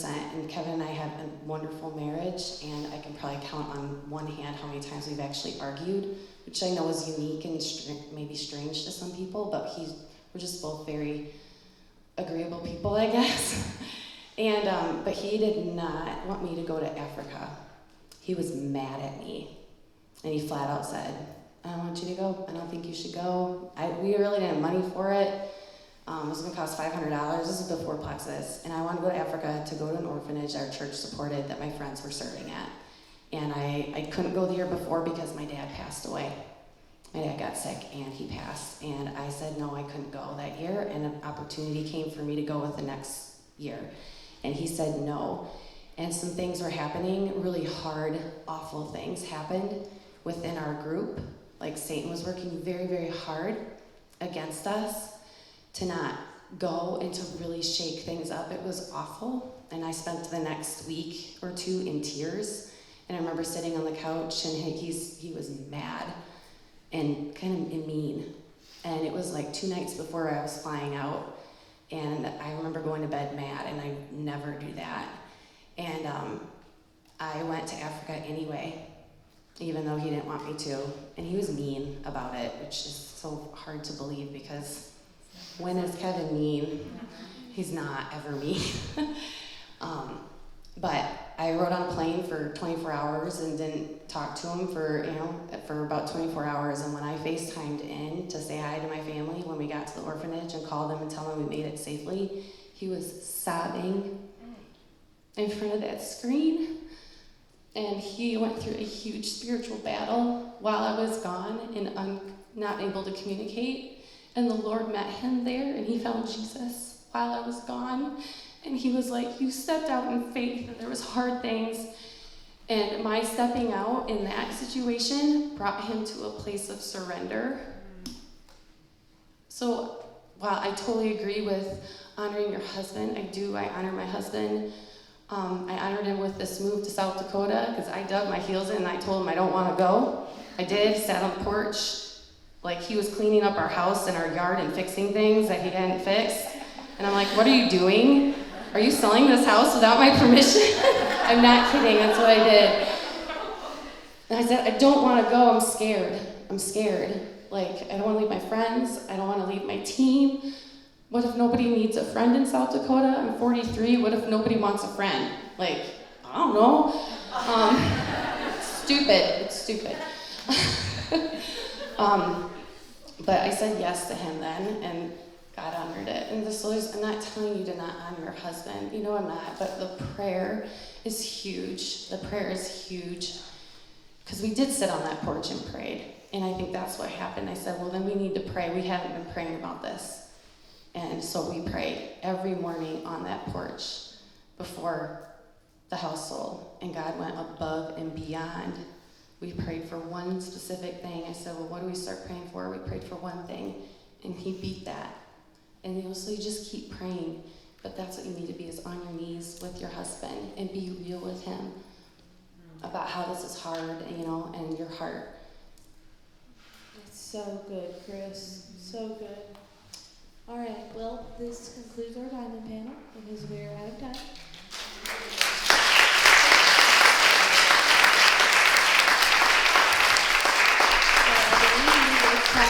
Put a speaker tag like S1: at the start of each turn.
S1: And Kevin and I have a wonderful marriage, and I can probably count on one hand how many times we've actually argued, which I know is unique and maybe strange to some people, but we're just both very agreeable people, I guess. And but he did not want me to go to Africa. He was mad at me, and he flat out said, "I don't want you to go. I don't think you should go." We really didn't have money for it. It was going to cost $500. This is before Plexus. And I wanted to go to Africa to go to an orphanage our church supported that my friends were serving at. And I couldn't go the year before because my dad passed away. My dad got sick and he passed. And I said no, I couldn't go that year. And an opportunity came for me to go with the next year. And he said no. And some things were happening, really hard, awful things happened within our group. Like Satan was working very, very hard against us to not go and to really shake things up. It was awful. And I spent the next week or two in tears. And I remember sitting on the couch and he was mad and kind of mean. And it was like 2 nights before I was flying out. And I remember going to bed mad, and I never do that. And I went to Africa anyway, even though he didn't want me to. And he was mean about it, which is so hard to believe because when is Kevin mean? He's not ever mean. But I rode on a plane for 24 hours and didn't talk to him for about 24 hours. And when I FaceTimed in to say hi to my family when we got to the orphanage and called them and tell them we made it safely, he was sobbing in front of that screen. And he went through a huge spiritual battle while I was gone and not able to communicate. And the Lord met him there, and he found Jesus while I was gone. And he was like, you stepped out in faith, and there was hard things. And my stepping out in that situation brought him to a place of surrender. So while I totally agree with honoring your husband, I honor my husband. I honored him with this move to South Dakota because I dug my heels in and I told him I don't want to go. I did, sat on the porch. Like he was cleaning up our house and our yard and fixing things that he hadn't fixed. And I'm like, what are you doing? Are you selling this house without my permission? I'm not kidding, that's what I did. And I said, I don't want to go, I'm scared. Like, I don't want to leave my friends, I don't want to leave my team. What if nobody needs a friend in South Dakota? I'm 43, what if nobody wants a friend? Like, I don't know. It's stupid. But I said yes to him then, and God honored it. And I'm not telling you to not honor your husband. You know I'm not, but the prayer is huge. Because we did sit on that porch and prayed. And I think that's what happened. I said, well, then we need to pray. We haven't been praying about this. And so we prayed every morning on that porch before the household. And God went above and beyond. We prayed for one specific thing. I said, well, what do we start praying for? We prayed for one thing, and he beat that. And so you just keep praying. But that's what you need to be, is on your knees with your husband and be real with him about how this is hard, and your heart.
S2: It's so good, Chris. So good. All right, well, this concludes our diamond panel because we are out of time.